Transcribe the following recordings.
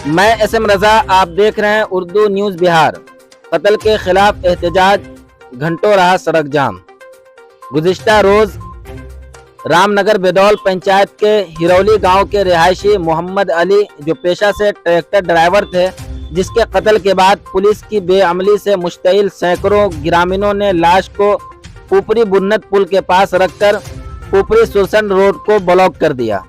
मैं SM रजा, आप देख रहे हैं उर्दू न्यूज़ बिहार। कत्ल के खिलाफ एहतजाज, घंटों रहा सड़क जाम। गुज़िश्ता रोज रामनगर बेदौल पंचायत के हिरौली गांव के रिहायशी मोहम्मद अली, जो पेशा से ट्रैक्टर ड्राइवर थे, जिसके कत्ल के बाद पुलिस की बेअमली से मुश्तइल सैकड़ों ग्रामीणों ने लाश को ऊपरी बुन्नत पुल के पास रखकर ऊपरी सुरसन रोड को ब्लॉक कर दिया।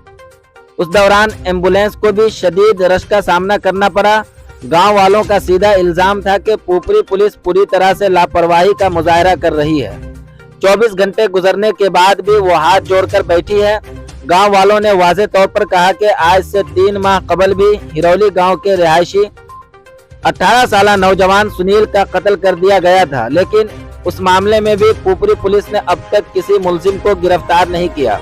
उस दौरान एम्बुलेंस को भी शदीद रश का सामना करना पड़ा। गांव वालों का सीधा इल्जाम था कि ऊपरी पुलिस पूरी तरह से लापरवाही का मुजाहरा कर रही है। 24 घंटे गुजरने के बाद भी वो हाथ जोड़कर बैठी है। गांव वालों ने वाज़े तौर पर कहा कि आज से 3 माह कबल भी हिरौली गांव के रिहायशी 18 साल नौजवान सुनील का कत्ल कर दिया गया था, लेकिन उस मामले में भी ऊपरी पुलिस ने अब तक किसी मुलजिम को गिरफ्तार नहीं किया।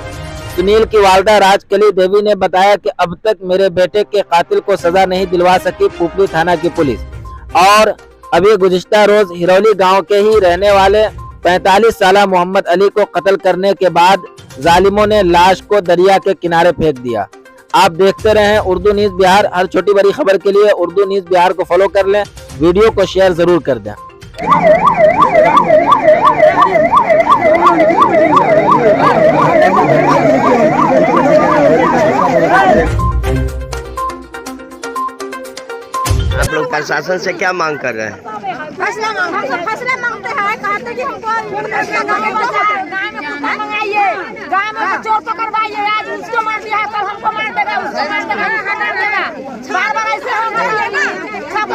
सुनील की वालदा राजकली देवी ने बताया कि अब तक मेरे बेटे के कातिल को सजा नहीं दिलवा सकी ऊपरी थाना की पुलिस, और अभी गुज़िश्ता रोज हिरौली गांव के ही रहने वाले 45 साल मोहम्मद अली को कत्ल करने के बाद जालिमों ने लाश को दरिया के किनारे फेंक दिया। आप देखते रहें उर्दू न्यूज़ बिहार। हर छोटी बड़ी खबर के लिए उर्दू न्यूज़ बिहार को फॉलो कर लें, वीडियो को शेयर जरूर कर दें। आप लोग प्रशासन से क्या मांग कर रहे हैं? फैसला मांगते हैं। कहते कि हमको मंगाइए, गाँव में चोर पकड़वाइए। आज उसको मार दिया है, कल हमको मार देगा, उसको मार देगा, मार देगा। बार-बार ऐसे हो रही है ना, सब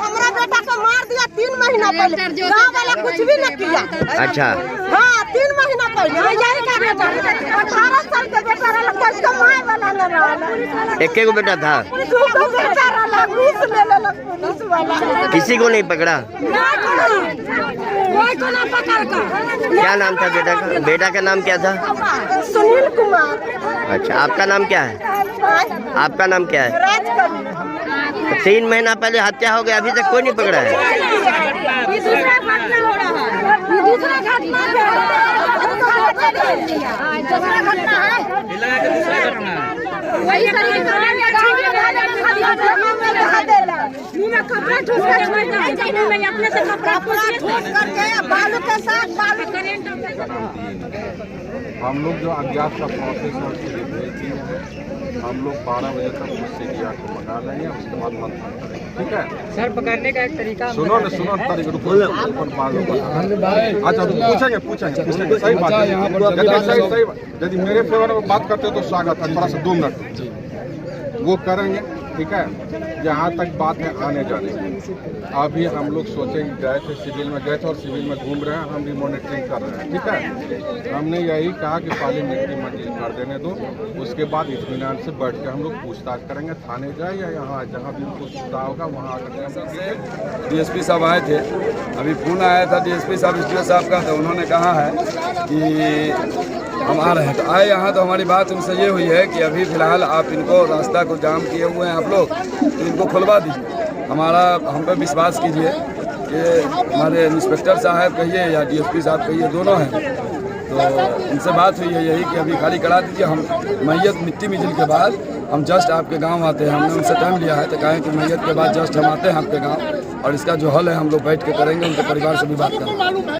हमारा बेटा को मार दिया 3 महीना पहले। गाँव वाला कुछ भी नहीं किया। अच्छा, हाँ, 3 महीना पहले। यही का बेटा 18 साल का बेटा रहा, उसको मार वाला न रहा। एक को बेटा था, किसी को नहीं पकड़ा। क्या नाम था बेटा का? बेटा का नाम क्या था? सुनील कुमार। अच्छा, आपका नाम क्या है? आपका नाम क्या है? तो 3 महीना पहले हत्या हो गया, अभी तक कोई नहीं पकड़ा है। ये दूसरा घटना हो रहा है। ये दूसरा घटना है। वही हम लोग जो अज्ञात का प्रोसेस है उसके लिए भेज दिए हैं। हम लोग 12 बजे तक उससे किया को मंगा लेंगे, उसके बाद मंथन करेंगे। ठीक है सर, पकड़ने का एक तरीका सुनो तरीका अच्छा पूछेंगे सही बात है। यदि मेरे फेवर में बात करते हो तो स्वागत है, थोड़ा सा 2 मिनट वो करेंगे। ठीक है, जहाँ तक बात है आने जाने की, अभी हम लोग सोचेंगे, गए थे सिविल में गए थे और सिविल में घूम रहे हैं, हम भी मॉनिटरिंग कर रहे हैं। ठीक है, हमने यही कहा कि पहले मिट्टी मंजिल कर देने दो, उसके बाद इत्मीनान से बैठ के हम लोग पूछताछ करेंगे। थाने जाए या यहाँ जहाँ भी उनको सुविधा होगा वहाँ आकर। DSP साहब आए थे, अभी फोन आया था DSP साहब SDO साहब का, तो उन्होंने कहा है कि हम आ रहे हैं। तो आए यहाँ, तो हमारी बात उनसे ये हुई है कि अभी फ़िलहाल आप इनको रास्ता को जाम किए हुए हैं आप लोग, तो इनको खुलवा दीजिए। हम पे विश्वास कीजिए कि हमारे इंस्पेक्टर साहब कहिए या DSP साहब कहिए, दोनों हैं, तो इनसे बात हुई है यही कि अभी खाली करा दीजिए। हम मैयत मिट्टी मिजिल के बाद हम जस्ट आपके गांव आते हैं। हमने उनसे टाइम लिया है, तो कहें कि मैयत के बाद जस्ट हम आते हैं आपके गांव, और इसका जो हल है हम लोग बैठ के करेंगे, उनके परिवार से भी बात करेंगे।